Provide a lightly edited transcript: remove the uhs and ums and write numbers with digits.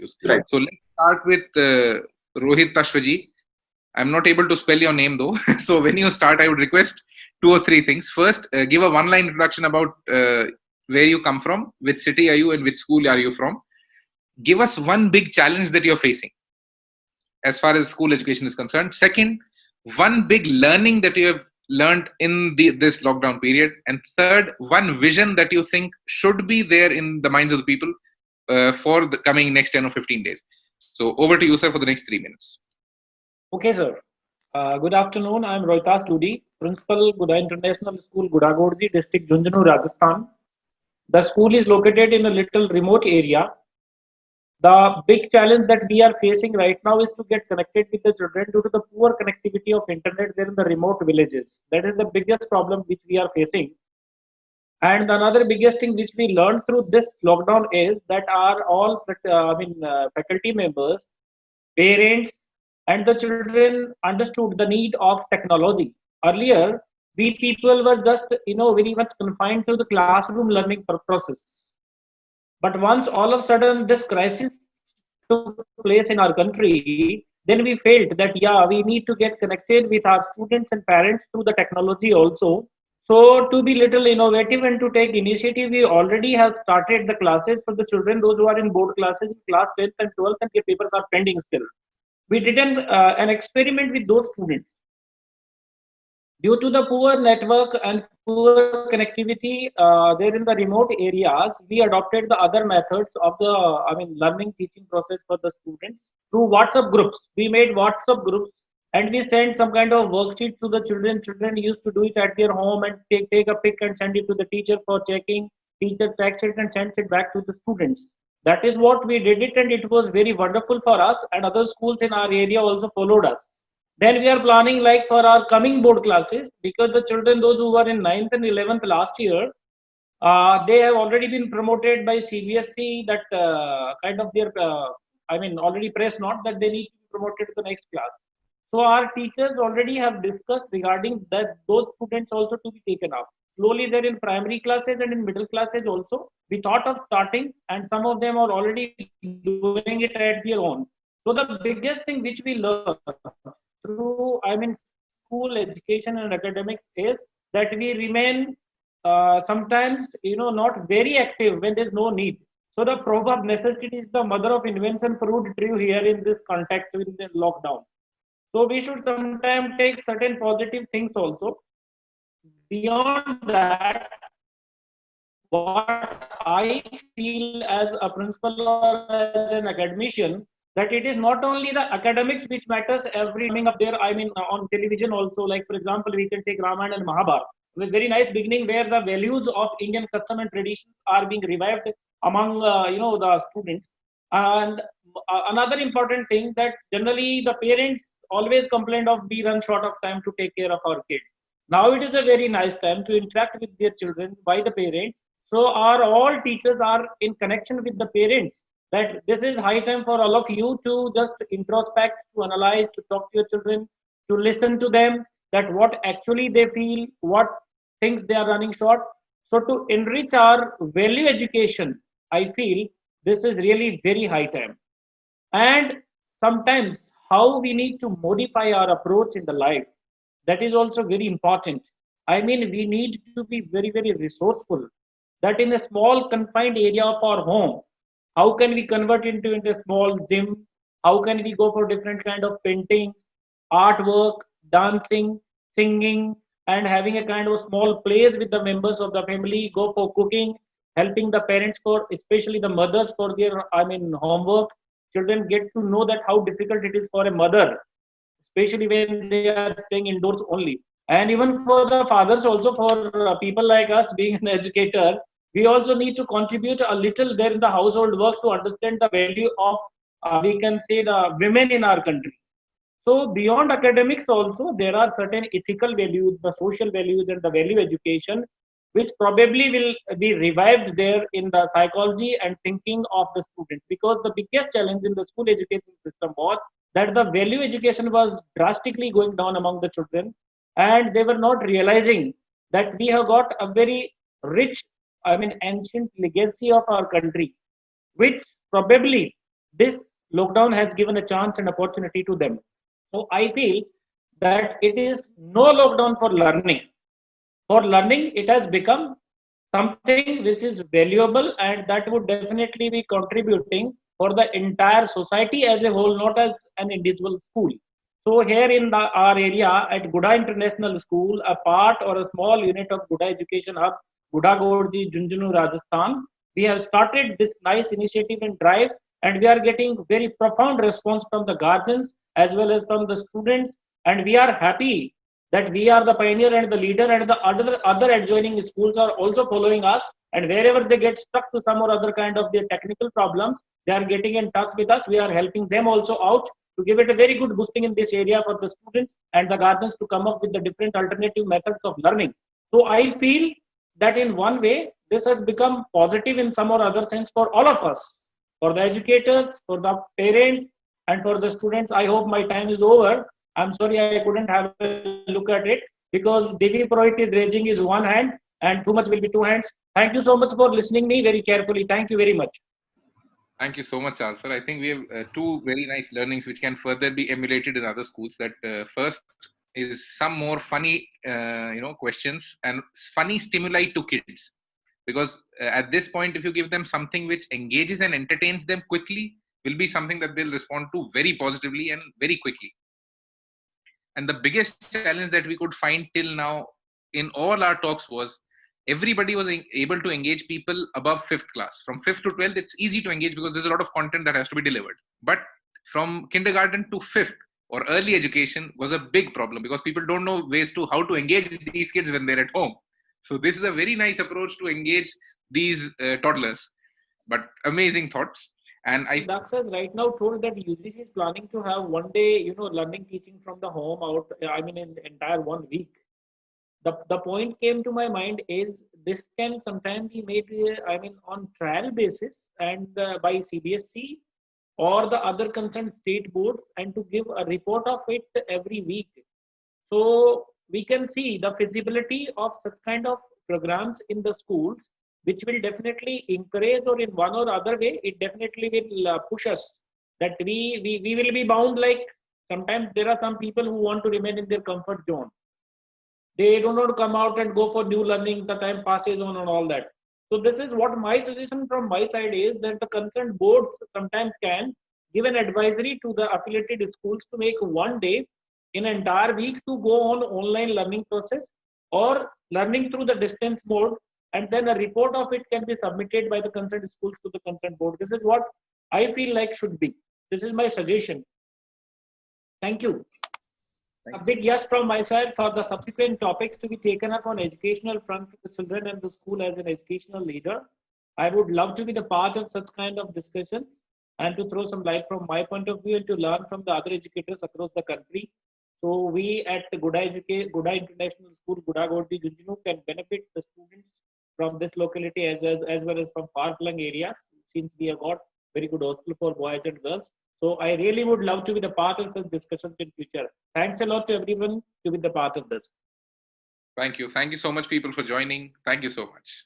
interviews. Right. So let's start with Rohit Tashwaji. I'm not able to spell your name though. So when you start, I would request 2 or 3 things. First, give a one-line introduction about where you come from, which city are you, and which school are you from. Give us one big challenge that you're facing as far as school education is concerned. Second, one big learning that you have learned in this lockdown period. And third, one vision that you think should be there in the minds of the people for the coming next 10 or 15 days. So over to you, sir, for the next 3 minutes. Okay, sir. Good afternoon. I'm Rohitas Tudi, Principal, Guda International School, Gudagorji, District, Jhunjhunu, Rajasthan. The school is located in a little remote area. The big challenge that we are facing right now is to get connected with the children due to the poor connectivity of internet there in the remote villages. That is the biggest problem which we are facing. And another biggest thing which we learned through this lockdown is that our all faculty members, parents, and the children understood the need of technology. Earlier, we people were just very much confined to the classroom learning process. But once all of a sudden this crisis took place in our country, then we felt that yeah, we need to get connected with our students and parents through the technology also. So to be little innovative and to take initiative, we already have started the classes for the children, those who are in board classes, class 10th and 12th, and their papers are pending still. We did an experiment with those students. Due to the poor network and poor connectivity there in the remote areas, we adopted the other methods of the learning teaching process for the students through WhatsApp groups. We made WhatsApp groups and we sent some kind of worksheet to the children. Children used to do it at their home and take a pic and send it to the teacher for checking. Teacher checks it and sends it back to the students. That is what we did it, and it was very wonderful for us, and other schools in our area also followed us. Then we are planning like for our coming board classes, because the children, those who were in 9th and 11th last year, they have already been promoted by CBSE that kind of their, already press note that they need to be promoted to the next class. So our teachers already have discussed regarding that those students also to be taken up. Slowly they're in primary classes and in middle classes also. We thought of starting, and some of them are already doing it at their own. So the biggest thing which we learn through school education and academics is that we remain sometimes not very active when there's no need. So the proverb necessity is the mother of invention proved true here in this context with the lockdown. So we should sometimes take certain positive things also. Beyond that, what I feel as a principal or as an academician, that it is not only the academics which matters every coming up there, on television also, like for example, we can take Ramayana and Mahabharata with very nice beginning where the values of Indian custom and traditions are being revived among the students. And another important thing that generally the parents always complain of we run short of time to take care of our kids. Now it is a very nice time to interact with their children by the parents. So all teachers are in connection with the parents, that this is high time for all of you to just introspect, to analyze, to talk to your children, to listen to them, that what actually they feel, what things they are running short. So to enrich our value education, I feel this is really very high time. And sometimes how we need to modify our approach in the life, that is also very important. We need to be very, very resourceful, that in a small confined area of our home, how can we convert into a small gym? How can we go for different kind of paintings, artwork, dancing, singing, and having a kind of small plays with the members of the family, go for cooking, helping the parents for, especially the mothers for their, homework. Children get to know that how difficult it is for a mother, especially when they are staying indoors only. And even for the fathers also, for people like us being an educator, we also need to contribute a little there in the household work to understand the value of, we can say, the women in our country. So beyond academics also, there are certain ethical values, the social values and the value education, which probably will be revived there in the psychology and thinking of the students. Because the biggest challenge in the school education system was that the value education was drastically going down among the children, and they were not realizing that we have got a very rich, ancient legacy of our country, which probably this lockdown has given a chance and opportunity to them. So I feel that it is no lockdown for learning. For learning, it has become something which is valuable, and that would definitely be contributing for the entire society as a whole, not as an individual school. So here in our area at Guda International School, a part or a small unit of Guda Education Hub, Guda Gorji, Junjunu, Rajasthan, we have started this nice initiative and drive, and we are getting very profound response from the guardians as well as from the students, and we are happy that we are the pioneer and the leader, and the other adjoining schools are also following us, and wherever they get stuck to some or other kind of their technical problems, they are getting in touch with us. We are helping them also out to give it a very good boosting in this area for the students and the guardians to come up with the different alternative methods of learning. So I feel that in one way this has become positive in some or other sense for all of us, for the educators, for the parents, and for the students. I hope my time is over. I'm sorry I couldn't have a look at it because Devi Purohit is raising his one hand and too much will be two hands. Thank you so much for listening me very carefully. Thank you very much. Thank you so much, Charles, sir. I think we have two very nice learnings which can further be emulated in other schools. That first is some more funny, questions and funny stimuli to kids. Because at this point, if you give them something which engages and entertains them quickly, will be something that they'll respond to very positively and very quickly. And the biggest challenge that we could find till now in all our talks was everybody was able to engage people above fifth class. From fifth to 12th, it's easy to engage because there's a lot of content that has to be delivered. But from kindergarten to fifth or early education was a big problem because people don't know ways to how to engage these kids when they're at home. So this is a very nice approach to engage these toddlers. But amazing thoughts. And Dax has right now told that UGC is planning to have one day, learning teaching from the home out. I mean, in entire 1 week. The point came to my mind is this can sometimes be made, on trial basis and by CBSE or the other concerned state boards, and to give a report of it every week. So we can see the feasibility of such kind of programs in the schools, which will definitely encourage, or in one or other way, it definitely will push us that we will be bound. Like sometimes there are some people who want to remain in their comfort zone. They do not come out and go for new learning. The time passes on and all that. So this is what my suggestion from my side is, that the concerned boards sometimes can give an advisory to the affiliated schools to make one day in an entire week to go on online learning process or learning through the distance mode, and then a report of it can be submitted by the concerned schools to the concerned board. This is what I feel like should be. This is my suggestion. Thank you. A big yes from my side for the subsequent topics to be taken up on educational front for the children and the school as an educational leader. I would love to be the part of such kind of discussions and to throw some light from my point of view and to learn from the other educators across the country. So we at Guda International School, Guda Gorji, Junjunu can benefit the students from this locality as well as from far-flung areas, since we have got very good hostel for boys and girls. So I really would love to be the part of such discussions in future. Thanks a lot to everyone to be the part of this. Thank you. Thank you so much, people, for joining. Thank you so much.